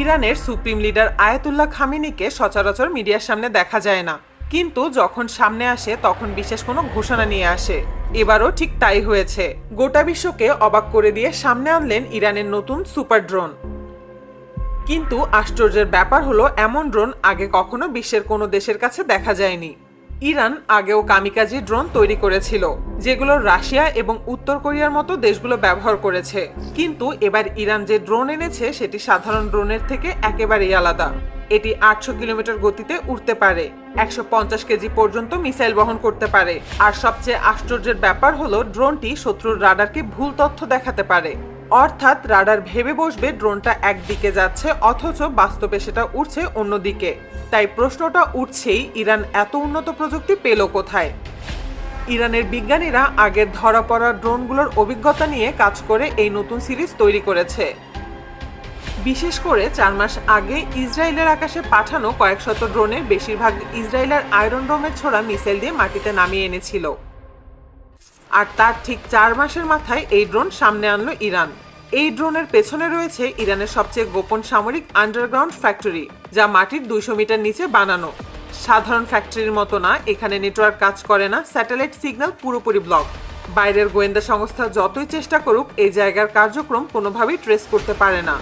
ইরানের supreme leader Ayatollah খামেনিকে সচরাচর মিডিয়ার সামনে দেখা যায় না, কিন্তু যখন সামনে আসে তখন বিশেষ কোনো ঘোষণা নিয়ে আসে। এবারও ঠিক তাই হয়েছে। গোটা বিশ্বকে অবাক করে দিয়ে সামনে আনলেন ইরানের নতুন সুপার ড্রোন। কিন্তু আশ্চর্যের ব্যাপার হলো, এমন ড্রোন আগে কখনো বিশ্বের কোনো দেশের কাছে দেখা যায়নি। ইরান আগেও কামিকাজি ড্রোন তৈরি করেছিল, যেগুলো রাশিয়া এবং উত্তর কোরিয়ার মতো দেশগুলো ব্যবহার করেছে। কিন্তু এবার ইরান যে ড্রোন এনেছে সেটি সাধারণ ড্রোনের থেকে একেবারেই আলাদা। এটি 800 কিলোমিটার গতিতে উড়তে পারে, 150 কেজি পর্যন্ত মিসাইল বহন করতে পারে, আর সবচেয়ে আশ্চর্যের ব্যাপার হলো ড্রোনটি শত্রুর রাডারকে ভুল তথ্য দেখাতে পারে। অর্থাৎ রাডার ভেবে বসবে ড্রোনটা একদিকে যাচ্ছে, অথচ বাস্তবে সেটা উড়ছে অন্যদিকে। তাই প্রশ্নটা উঠছেই, ইরান এত উন্নত প্রযুক্তি পেল কোথায়? ইরানের বিজ্ঞানীরা আগের ধরা পড়া ড্রোনগুলোর অভিজ্ঞতা নিয়ে কাজ করে এই নতুন সিরিজ তৈরি করেছে। বিশেষ করে 4 মাস আগে ইসরায়েলের আকাশে পাঠানো কয়েক শত ড্রোনের বেশিরভাগ ইসরায়েলের আয়রন ডোমের ছোড়া মিসাইল দিয়ে মাটিতে নামিয়ে এনেছিল। আর তার ঠিক 4 মাসের মাথায় এই ড্রোন সামনে আনলো ইরান। এই ড্রোনের পেছনে রয়েছে ইরানের সবচেয়ে গোপন সামরিক আন্ডারগ্রাউন্ড ফ্যাক্টরি, যা মাটির 200 মিটার নিচে বানানো। সাধারণ ফ্যাক্টরির মতো না, এখানে নেটওয়ার্ক কাজ করে না, স্যাটেলাইট সিগন্যাল পুরোপুরি ব্লক। বাইরের গোয়েন্দা সংস্থা যতই চেষ্টা করুক এই জায়গার কার্যক্রম কোনোভাবেই ট্রেস করতে পারে না।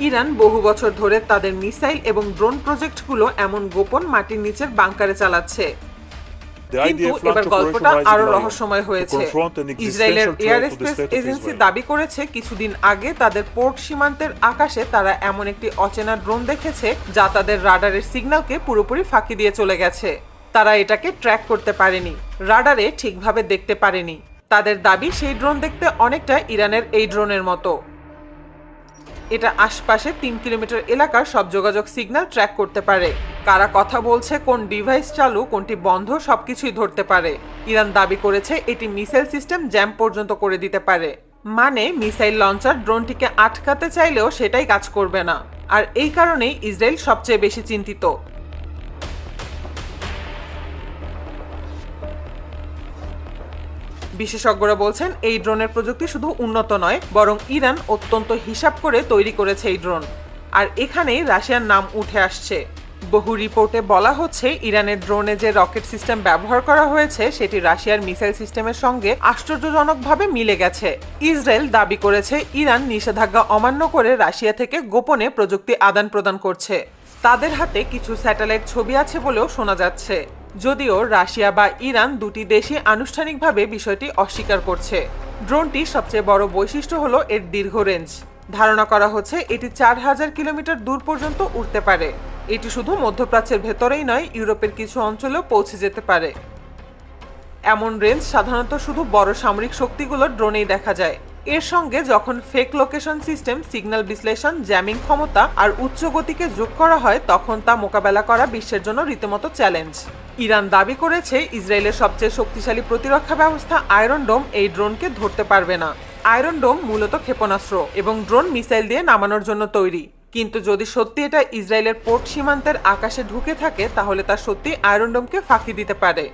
ইরান বহু বছর ধরে তাদের মিসাইল এবং ড্রোন প্রজেক্টগুলো এমন গোপন মাটির নিচের বাংকারে চালাচ্ছে। কিন্তু এবার গল্পটা আরো রহস্যময় হয়েছে। ইসরায়েলের এয়ার স্পেস এজেন্সি দাবি করেছে কিছুদিন আগে তাদের পোর্ট সীমান্তের আকাশে তারা এমন একটি অচেনা ড্রোন দেখেছে যা তাদের রাডারের সিগন্যালকে পুরোপুরি ফাঁকি দিয়ে চলে গেছে। তারা এটাকে ট্র্যাক করতে পারেনি, রাডারে ঠিকভাবে দেখতে পারেনি। তাদের দাবি সেই ড্রোন দেখতে অনেকটা ইরানের এই ড্রোনের মতো। এটা আশপাশে 3 কিলোমিটার এলাকার সব যোগাযোগ সিগন্যাল ট্র্যাক করতে পারে। কারা কথা বলছে, কোন ডিভাইস চালু, কোনটি বন্ধ, সবকিছুই ধরতে পারে। ইরান দাবি করেছে এটি মিসাইল সিস্টেম জ্যাম পর্যন্ত করে দিতে পারে। মানে মিসাইল লঞ্চার ড্রোনটিকে আটকাতে চাইলেও সেটাই কাজ করবে না। আর এই কারণেই ইসরায়েল সবচেয়ে বেশি চিন্তিত। বিশেষজ্ঞরা বলছেন এই ড্রোনের প্রযুক্তি শুধু উন্নত নয়, বরং ইরান অত্যন্ত হিসাব করে তৈরি করেছে এই ড্রোন। আর এখানেই রাশিয়ার নাম উঠে আসছে। বহু রিপোর্টে বলা হচ্ছে ইরানের ড্রোনে যে রকেট সিস্টেম ব্যবহার করা হয়েছে সেটি রাশিয়ার মিসাইল সিস্টেমের সঙ্গে আশ্চর্যজনকভাবে মিলে গেছে। ইসরায়েল দাবি করেছে ইরান নিষেধাজ্ঞা অমান্য করে রাশিয়া থেকে গোপনে প্রযুক্তি আদান প্রদান করছে। তাদের হাতে কিছু স্যাটেলাইট ছবি আছে বলেও শোনা যাচ্ছে, যদিও রাশিয়া বা ইরান দুটি দেশই আনুষ্ঠানিকভাবে বিষয়টি অস্বীকার করছে। ড্রোনটির সবচেয়ে বড় বৈশিষ্ট্য হলো এর দীর্ঘ রেঞ্জ। ধারণা করা হচ্ছে এটি 4000 কিলোমিটার দূর পর্যন্ত উড়তে পারে। এটি শুধু মধ্যপ্রাচ্যের ভেতরেই নয়, ইউরোপের কিছু অঞ্চলেও পৌঁছে যেতে পারে। এমন রেঞ্জ সাধারণত শুধু বড় সামরিক শক্তিগুলোর ড্রোনেই দেখা যায়। এর সঙ্গে যখন ফেক লোকেশন সিস্টেম, সিগন্যাল বিশ্লেষণ, জ্যামিং ক্ষমতা আর উচ্চ গতিকে যোগ করা হয় তখন তা মোকাবেলা করা বিশ্বের জন্য রীতিমতো চ্যালেঞ্জ। ইরান দাবি করেছে ইসরায়েলের সবচেয়ে শক্তিশালী প্রতিরক্ষা ব্যবস্থা আয়রন ডোম এই ড্রোনকে ধরতে পারবে না। আয়রন ডোম মূলত ক্ষেপণাস্ত্র এবং ড্রোন মিসাইল দিয়ে নামানোর জন্য তৈরি। কিন্তু যদি সত্যি এটা ইসরায়েলের পোর্ট সীমান্তের আকাশে ঢুকে থাকে তাহলে তা সত্যি আয়রন ডোমকে ফাঁকি দিতে পারে।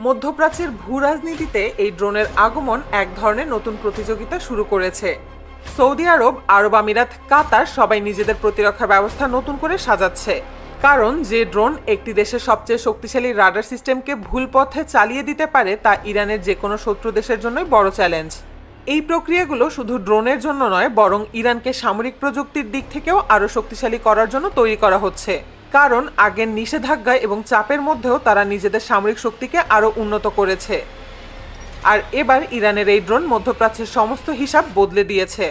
মধ্যপ্রাচ্যের ভূ রাজনীতিতে এই ড্রোনের আগমন এক ধরনের নতুন প্রতিযোগিতা শুরু করেছে। সৌদি আরব, আরব আমিরাত, কাতার সবাই নিজেদের প্রতিরক্ষা ব্যবস্থা নতুন করে সাজাচ্ছে। কারণ যে ড্রোন একটি দেশের সবচেয়ে শক্তিশালী রাডার সিস্টেমকে ভুল পথে চালিয়ে দিতে পারে তা ইরানের যে কোনো শত্রু দেশের জন্যই বড় চ্যালেঞ্জ। এই প্রক্রিয়াগুলো শুধু ড্রোনের জন্য নয়, বরং ইরানকে সামরিক প্রযুক্তির দিক থেকেও আরও শক্তিশালী করার জন্য তৈরি করা হচ্ছে। কারণ আগের নিষেধাজ্ঞা এবং চাপের মধ্যেও তারা নিজেদের সামরিক শক্তিকে আরও উন্নত করেছে। আর এবার ইরানের এই ড্রোন মধ্যপ্রাচ্যের সমস্ত হিসাব বদলে দিয়েছে।